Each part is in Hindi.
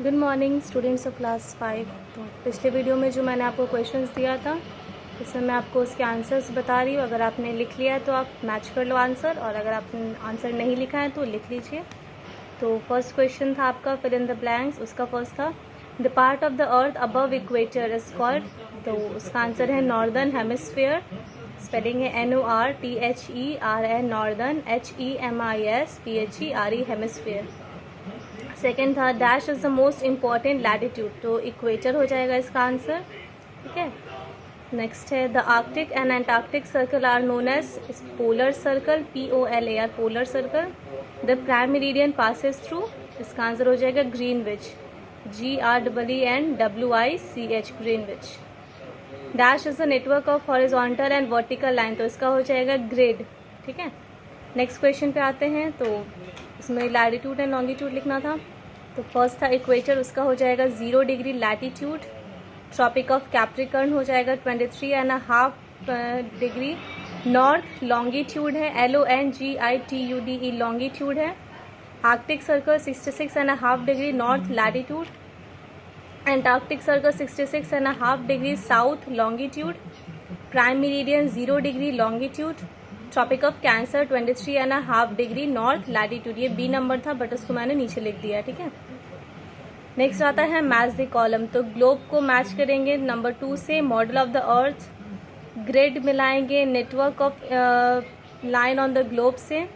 Good morning students of class 5। तो पिछले वीडियो में जो मैंने आपको क्वेश्चंस दिया था इसमें मैं आपको उसके आंसर्स बता रही हूँ। अगर आपने लिख लिया है तो आप मैच कर लो आंसर, और अगर आपने आंसर नहीं लिखा है तो लिख लीजिए। तो फर्स्ट क्वेश्चन था आपका फिल इन द ब्लैंक्स। उसका फर्स्ट था the part of the earth above equator is called. तो उसका आंसर है नॉर्दर्न हेमिस्फीयर। स्पेलिंग है NORTHERN northern, HEMISPHERE hemisphere. Second था dash is the most important latitude. तो इक्वेटर हो जाएगा इसका आंसर। ठीक है। नेक्स्ट है the Arctic and Antarctic circle are known as polar circle, POLAR polar circle. The prime meridian passes through. इसका आंसर हो जाएगा Greenwich, GREENWICH Greenwich. Dash is the network of horizontal and vertical line. तो इसका हो जाएगा ग्रिड। ठीक है। नेक्स्ट क्वेश्चन पे आते हैं। तो इसमें लैटिट्यूड एंड लॉन्गिट्यूड लिखना था। तो फर्स्ट था इक्वेटर, उसका हो जाएगा 0 degree latitude. Tropic of Capricorn हो जाएगा 23.5 डिग्री। नॉर्थ लॉन्गिट्यूड है, LONGITUDE लॉन्गिट्यूड है। Arctic circle 66.5 degree north latitude. Antarctic circle 66.5 degree south longitude. Prime meridian 0 degree longitude. Tropic of Cancer 23.5 degree north latitude. ये बी नंबर था बट उसको मैंने नीचे लिख दिया। ठीक है। नेक्स्ट आता है मैच द कॉलम। तो ग्लोब को मैच करेंगे नंबर 2 से, model of the earth, grid मिलाएंगे network of line on the globe से,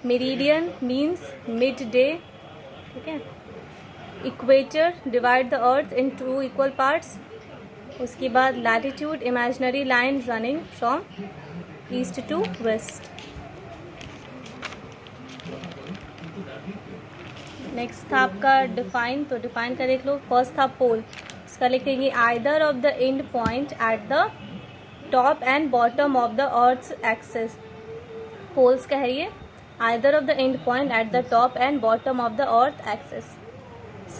मेरिडियन मीन्स मिड डे। ठीक है। Equator divide the earth in 2 equal parts. उसके बाद latitude imaginary line running from east to west. Next था आपका डिफाइन। तो डिफाइन का देख लो। फर्स्ट था पोल, इसका लिखेंगे either of the end point at the top and bottom of the earth axis. Poles कह रही है either of the end point at the top and bottom of the earth axis.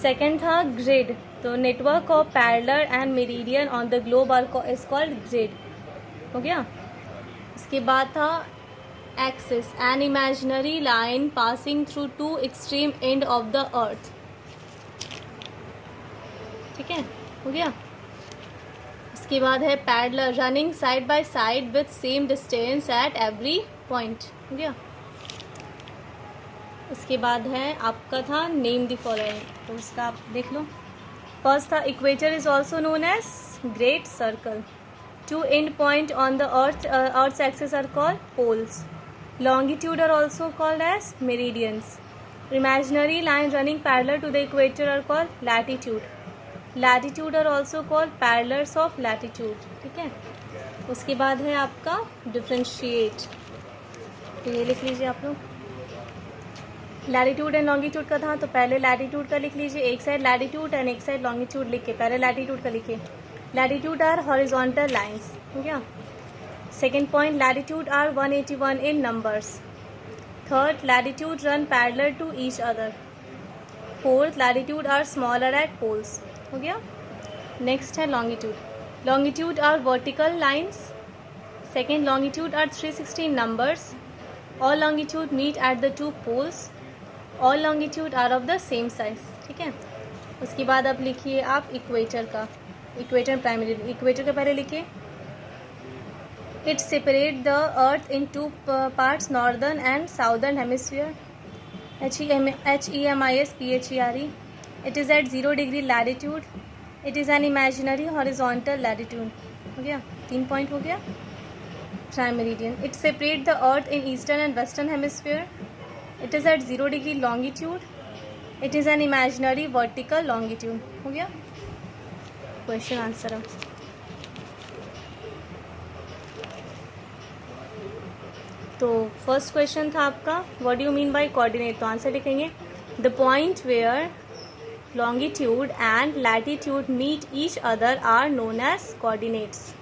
Second था ग्रिड। तो network of parallel and meridian on the globe is called grid. हो गया। इसके बाद था axis, an imaginary line passing through 2 extreme end of the earth. ठीक है, हो गया। इसके बाद है parallel, running side by side with same distance at every point. हो गया। इसके बाद है आपका था नेम द फॉलोइंग। तो उसका आप देख लो। फर्स्ट था equator is also known as great circle. 2 end point on the Earth's axis are called poles. Longitude are also called as meridians. Imaginary line running parallel to the equator are called latitude. Latitude are also called parallels of latitude. ठीक है। उसके बाद है आपका differentiate। तो ये लिख लीजिए आप लोग। लैटिट्यूड एंड लॉन्गिट्यूड का था तो पहले लैटिट्यूड का लिख लीजिए, एक साइड लैटिट्यूड एंड एक साइड लॉन्गिट्यूड लिख के पहले लैटिट्यूड का लिखिए। Latitude are horizontal lines. हो गया। Second point latitude are 181 in numbers. Third latitude run parallel to each other. Fourth latitude are smaller at poles. हो गया। नेक्स्ट है longitude. Longitude are vertical lines. Second longitude are 360 numbers. All longitude meet at the 2 poles. All longitude are of the same size. ठीक है। उसके बाद अब लिखिए आप इक्वेटर का। इक्वेटर प्राइमरी, इक्वेटर के पहले लिखिए it separate the earth in 2 parts, northern and southern hemisphere, HEMISPHERE। It is at 0 degree latitude. It is an imaginary horizontal latitude. हो गया, 3 पॉइंट हो गया। Prime meridian, it separate the earth in eastern and western hemisphere. It is at 0 degree longitude. It is an imaginary vertical longitude. हो गया क्वेश्चन आंसर। तो फर्स्ट क्वेश्चन था आपका what do you mean by coordinate. तो आंसर लिखेंगे the point where longitude and latitude meet each other are known as coordinates.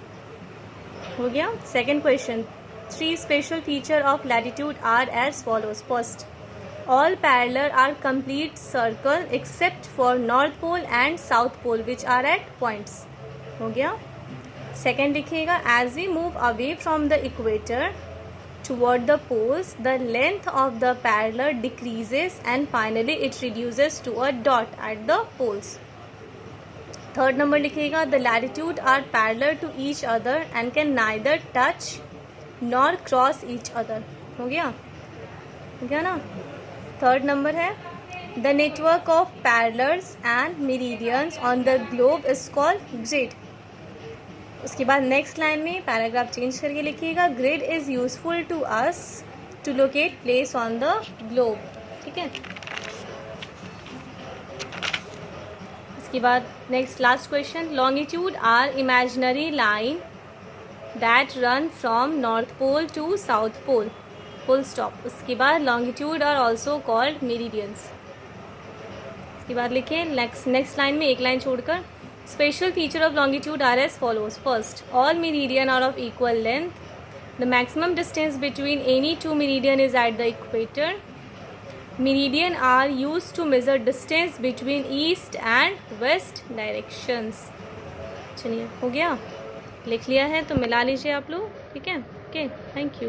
हो गया। Second question 3 special feature of latitude are as follows. First, all parallel are complete circle except for north pole and south pole which are at points. हो गया। सेकेंड लिखिएगा as we move away from the equator toward the poles, the length of the parallel decreases and finally it reduces to a dot at the poles. Third number लिखिएगा, the latitude are parallel to each other and can neither touch nor cross each other. हो गया ना. थर्ड नंबर है, the network of parallels and meridians on the globe is called grid. उसके बाद नेक्स्ट लाइन में पैराग्राफ चेंज करके लिखिएगा, grid is useful to us to locate place on the globe. ठीक है. इसके बाद next last question, longitude are imaginary line that run from north pole to south pole, full stop. उसके बाद longitude are also called meridians. इसके बाद लिखें नेक्स्ट लाइन में एक लाइन छोड़कर, special feature of longitude are as follows. First, all meridian are of equal length. The maximum distance between any two meridian is at the equator. Meridian are used to measure distance between east and west directions. चलिए हो गया, लिख लिया है तो मिला लीजिए आप लोग. ठीक है. Okay, thank you.